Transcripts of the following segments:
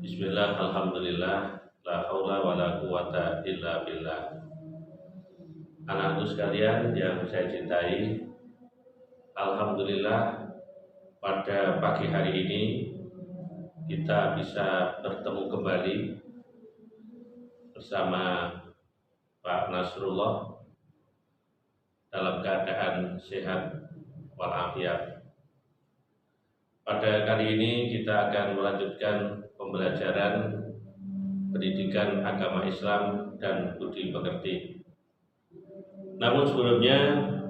Bismillah, alhamdulillah, la haula wa la quwata illa billah. Anak-anakku sekalian yang saya cintai, alhamdulillah pada pagi hari ini kita bisa bertemu kembali bersama Pak Nasrullah dalam keadaan sehat walafiat. Pada kali ini kita akan melanjutkan pembelajaran pendidikan agama Islam dan budi pekerti. Namun sebelumnya,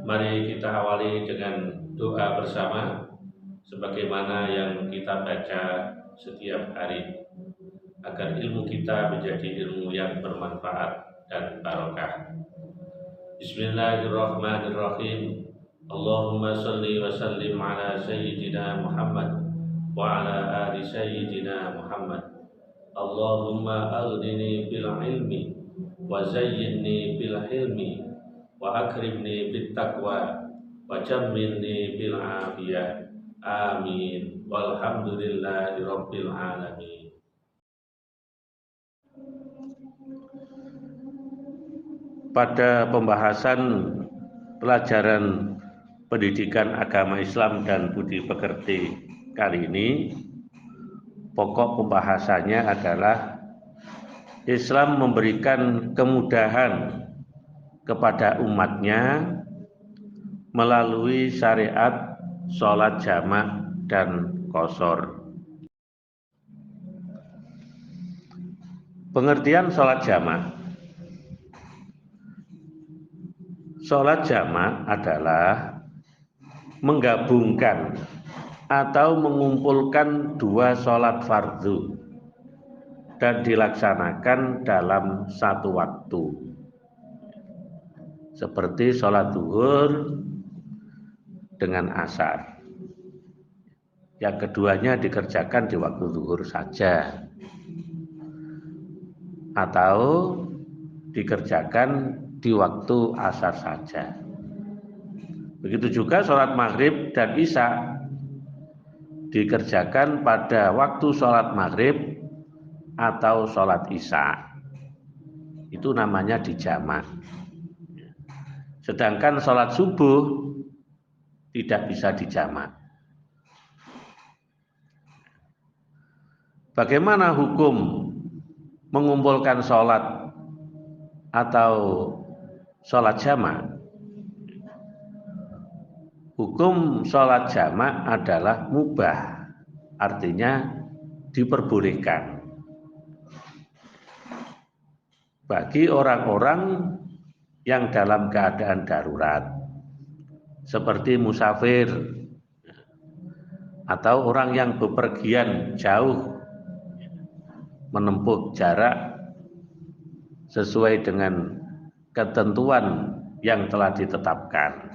mari kita awali dengan doa bersama sebagaimana yang kita baca setiap hari agar ilmu kita menjadi ilmu yang bermanfaat dan barokah. Bismillahirrahmanirrahim. Allahumma salli wa sallim ala sayyidina Muhammad wa ala ali sayyidina Muhammad. Allahumma aghnini bil ilmi wa zayyinni bil hilmi wa akrimni bit taqwa wa jammilni bil afiyah. Amin. Walhamdulillahi rabbil alamin. Pada pembahasan pelajaran pendidikan agama Islam dan budi pekerti kali ini, pokok pembahasannya adalah Islam memberikan kemudahan kepada umatnya melalui syariat sholat jamak dan qashar. Pengertian sholat jamak. Sholat jamak adalah menggabungkan atau mengumpulkan dua sholat fardu dan dilaksanakan dalam satu waktu. Seperti sholat zuhur dengan asar. Yang keduanya dikerjakan di waktu zuhur saja. Atau dikerjakan di waktu asar saja. Begitu juga sholat maghrib dan isya dikerjakan pada waktu sholat maghrib atau sholat isya. Itu namanya dijamak. Sedangkan sholat subuh tidak bisa dijamak. Bagaimana hukum mengumpulkan sholat atau sholat jamak? Hukum sholat jamak adalah mubah, artinya diperbolehkan bagi orang-orang yang dalam keadaan darurat, seperti musafir atau orang yang bepergian jauh menempuh jarak sesuai dengan ketentuan yang telah ditetapkan.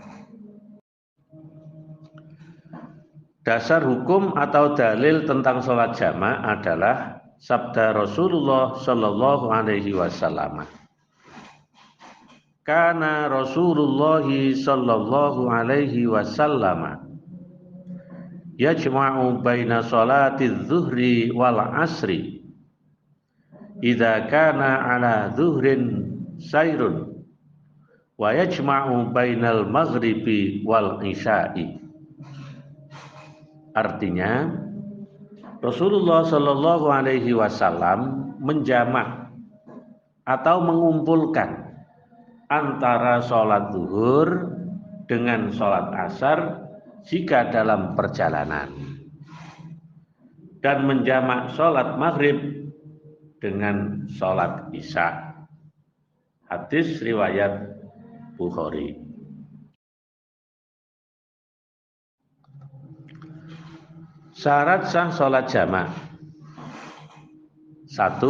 Dasar hukum atau dalil tentang sholat jamak adalah sabda Rasulullah Shallallahu Alaihi Wasallam. Kana Rasulullah Shallallahu Alaihi Wasallam yajma'u baina sholati zuhri wal asri idza kana ala zuhrin sairun wa yajma'u bainal maghribi wal isya'i. Artinya Rasulullah Shallallahu Alaihi Wasallam menjamak atau mengumpulkan antara sholat zuhur dengan sholat asar jika dalam perjalanan, dan menjamak sholat maghrib dengan sholat isya. Hadis riwayat Bukhari. Syarat sah sholat jamak. 1.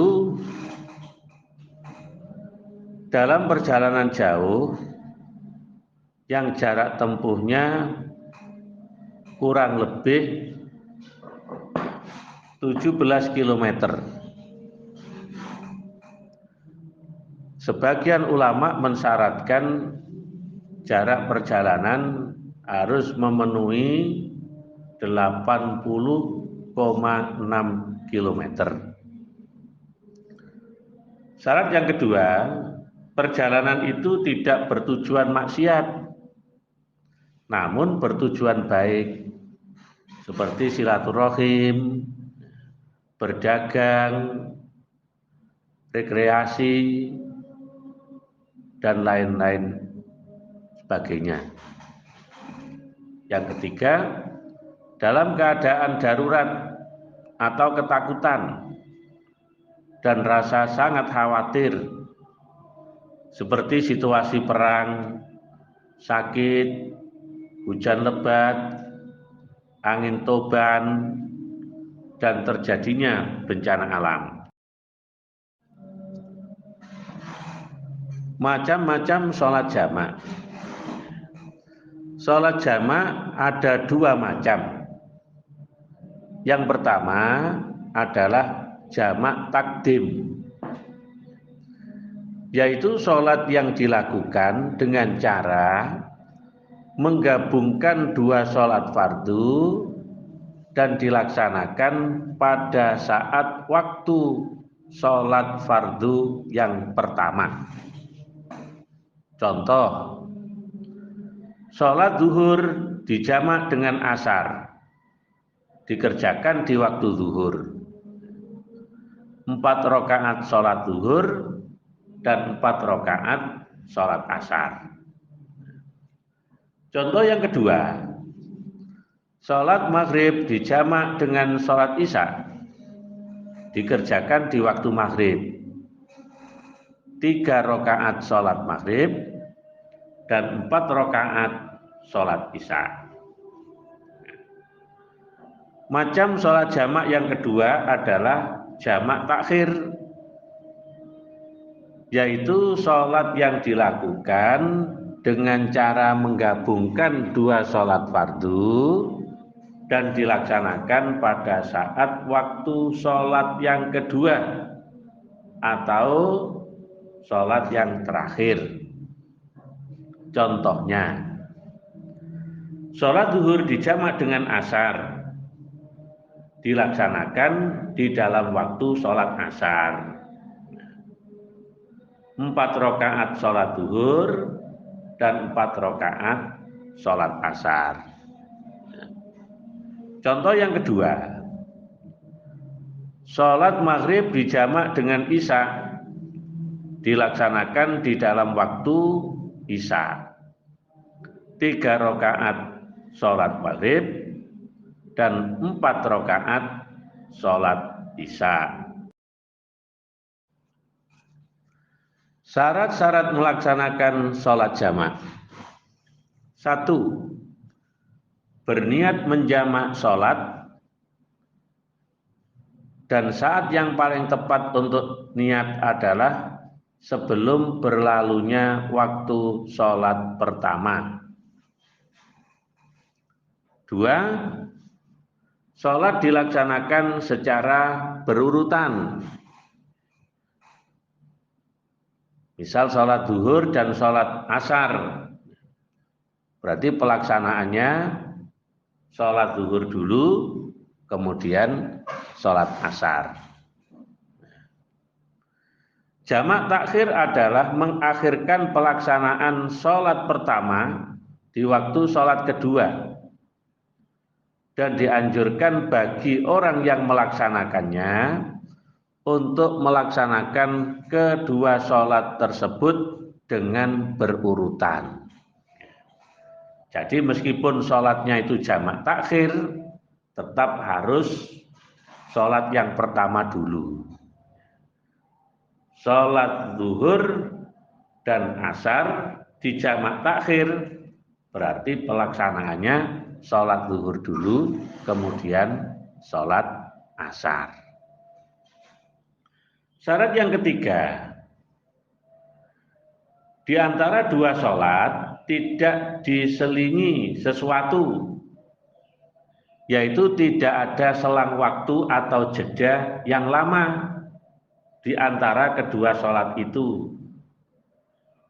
Dalam perjalanan jauh yang jarak tempuhnya kurang lebih 17 km. Sebagian ulama mensyaratkan jarak perjalanan harus memenuhi 80,6 km. Syarat yang kedua, perjalanan itu tidak bertujuan maksiat, namun bertujuan baik, seperti silaturahim, berdagang, rekreasi, dan lain-lain sebagainya. Yang ketiga, dalam keadaan darurat atau ketakutan dan rasa sangat khawatir, seperti situasi perang, sakit, hujan lebat, angin toban, dan terjadinya bencana alam. Macam-macam sholat jamak. Sholat jamak ada dua macam. Yang pertama adalah jamak takdim, yaitu sholat yang dilakukan dengan cara menggabungkan dua sholat fardu dan dilaksanakan pada saat waktu sholat fardu yang pertama. Contoh, sholat zuhur dijamak dengan asar, dikerjakan di waktu zuhur. 4 rakaat sholat zuhur dan 4 rakaat sholat asar. Contoh yang kedua, sholat maghrib dijamak dengan sholat isya, dikerjakan di waktu maghrib. 3 rakaat sholat maghrib dan 4 rakaat sholat isya. Macam sholat jamak yang kedua adalah jamak takhir, yaitu sholat yang dilakukan dengan cara menggabungkan dua sholat fardu dan dilaksanakan pada saat waktu sholat yang kedua atau sholat yang terakhir. Contohnya, sholat zuhur dijamak dengan asar, dilaksanakan di dalam waktu sholat asar. 4 rakaat sholat zuhur dan 4 rakaat sholat asar. Contoh yang kedua, sholat maghrib dijamak dengan isya, dilaksanakan di dalam waktu isya. 3 rakaat sholat maghrib dan 4 rakaat sholat isya. Syarat-syarat melaksanakan sholat jamak. 1. Berniat menjamak sholat, dan saat yang paling tepat untuk niat adalah sebelum berlalunya waktu sholat pertama. 2. Sholat dilaksanakan secara berurutan. Misal sholat zuhur dan sholat asar, berarti pelaksanaannya sholat zuhur dulu, kemudian sholat asar. Jamak takhir adalah mengakhirkan pelaksanaan sholat pertama di waktu sholat kedua, dan dianjurkan bagi orang yang melaksanakannya untuk melaksanakan kedua sholat tersebut dengan berurutan. Jadi meskipun sholatnya itu jamak takhir, tetap harus sholat yang pertama dulu. Sholat zuhur dan asar di jamak takhir, berarti pelaksanaannya sholat zuhur dulu, kemudian sholat asar. Syarat yang ketiga, di antara dua sholat tidak diselingi sesuatu, yaitu tidak ada selang waktu atau jeda yang lama di antara kedua sholat itu.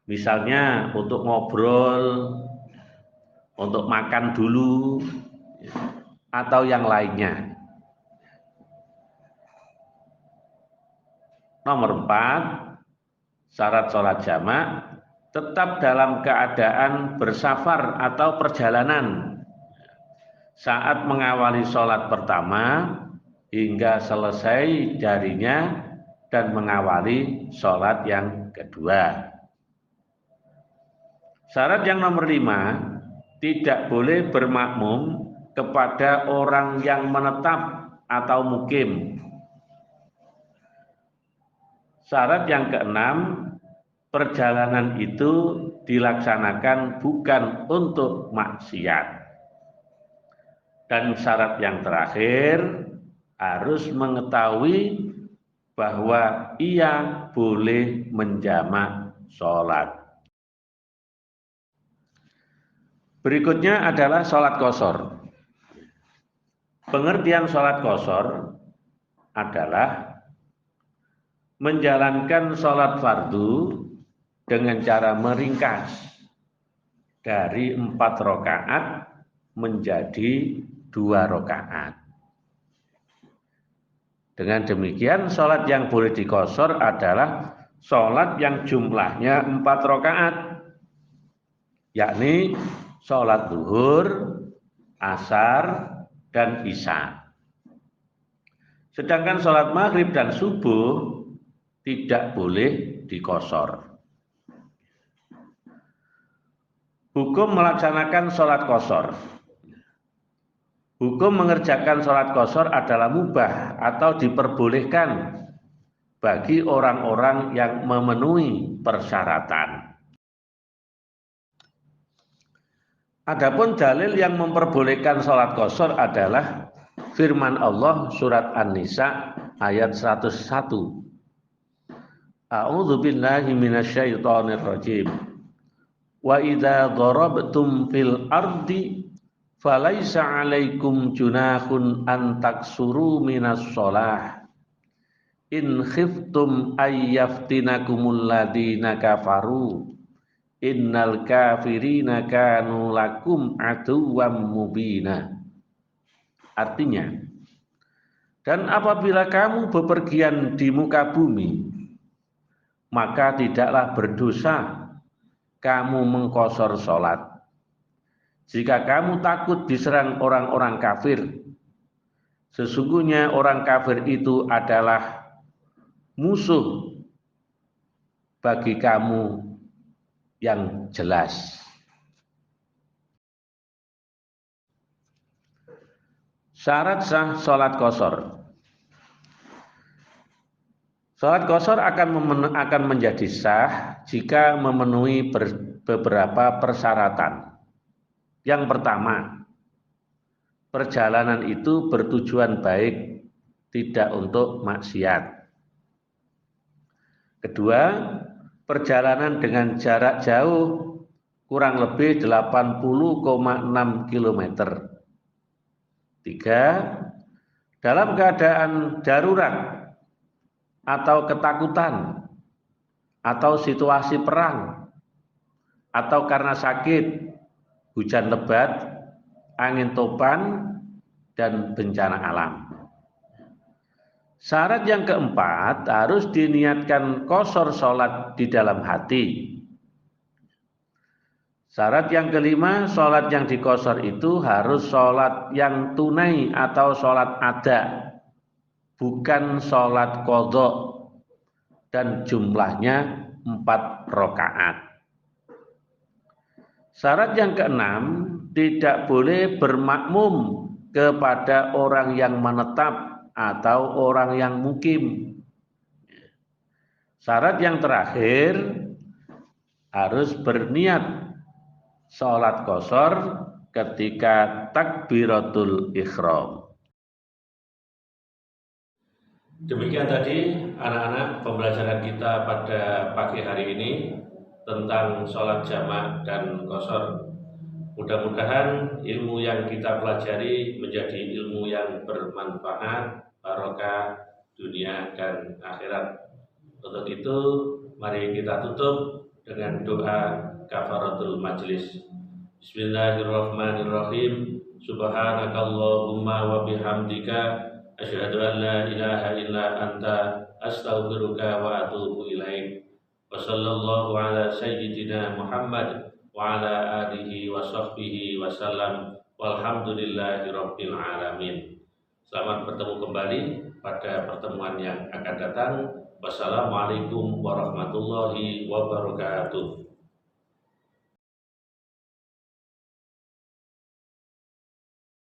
Misalnya untuk ngobrol, untuk makan dulu, atau yang lainnya. Nomor 4, syarat sholat jamak tetap dalam keadaan bersafar atau perjalanan saat mengawali sholat pertama hingga selesai darinya dan mengawali sholat yang kedua. Syarat yang nomor 5, tidak boleh bermakmum kepada orang yang menetap atau mukim. Syarat yang keenam, perjalanan itu dilaksanakan bukan untuk maksiat. Dan syarat yang terakhir, harus mengetahui bahwa ia boleh menjamak sholat. Berikutnya adalah sholat qashar. Pengertian sholat qashar adalah menjalankan sholat fardu dengan cara meringkas dari 4 rakaat menjadi 2 rakaat. Dengan demikian sholat yang boleh diqashar adalah sholat yang jumlahnya 4 rakaat, yakni sholat zuhur, asar, dan isya. Sedangkan sholat maghrib dan subuh tidak boleh diqashar. Hukum melaksanakan sholat qashar. Hukum mengerjakan sholat qashar adalah mubah atau diperbolehkan bagi orang-orang yang memenuhi persyaratan. Adapun dalil yang memperbolehkan sholat qashar adalah firman Allah surat An-Nisa ayat 101. A'udzu billahi minasyaitonir rajim. Wa idza darabtum fil ardi falaisa 'alaikum junahun an taksuru minas shalah in khiftum ayyaftinakumul ladina kafaru innal kafirina kanu lakum aduwwam mubina. Artinya, dan apabila kamu bepergian di muka bumi, maka tidaklah berdosa kamu mengqashar sholat. Jika kamu takut diserang orang-orang kafir, sesungguhnya orang kafir itu adalah musuh bagi kamu yang jelas. Syarat sah sholat qashar. Sholat qashar akan menjadi sah jika memenuhi beberapa persyaratan. Yang pertama, perjalanan itu bertujuan baik, tidak untuk maksiat. Kedua, perjalanan dengan jarak jauh kurang lebih 80,6 km. Tiga, dalam keadaan darurat atau ketakutan atau situasi perang atau karena sakit, hujan lebat, angin topan, dan bencana alam. Syarat yang keempat, harus diniatkan qashar sholat di dalam hati. Syarat yang kelima, sholat yang diqashar itu harus sholat yang tunai atau sholat ada, bukan sholat qadha, dan jumlahnya 4 rakaat. Syarat yang keenam, tidak boleh bermakmum kepada orang yang menetap atau orang yang mukim. Syarat yang terakhir, harus berniat sholat qashar ketika takbiratul ihram. Demikian tadi anak-anak pembelajaran kita pada pagi hari ini tentang sholat jamak dan qashar. Mudah-mudahan ilmu yang kita pelajari menjadi ilmu yang bermanfaat, barokah dunia dan akhirat. Untuk itu, mari kita tutup dengan doa kafaratul majlis. Bismillahirrahmanirrahim. Subhanakallahumma wa bihamdika asyhadu an la ilaha illa anta astaghfiruka wa atubu ilaik. wa sallallahu ala sayyidina Muhammad wa ala alihi wa sahbihi wa sallam walhamdulillahi rabbil alamin. Selamat bertemu kembali pada pertemuan yang akan datang. Wassalamualaikum warahmatullahi wabarakatuh.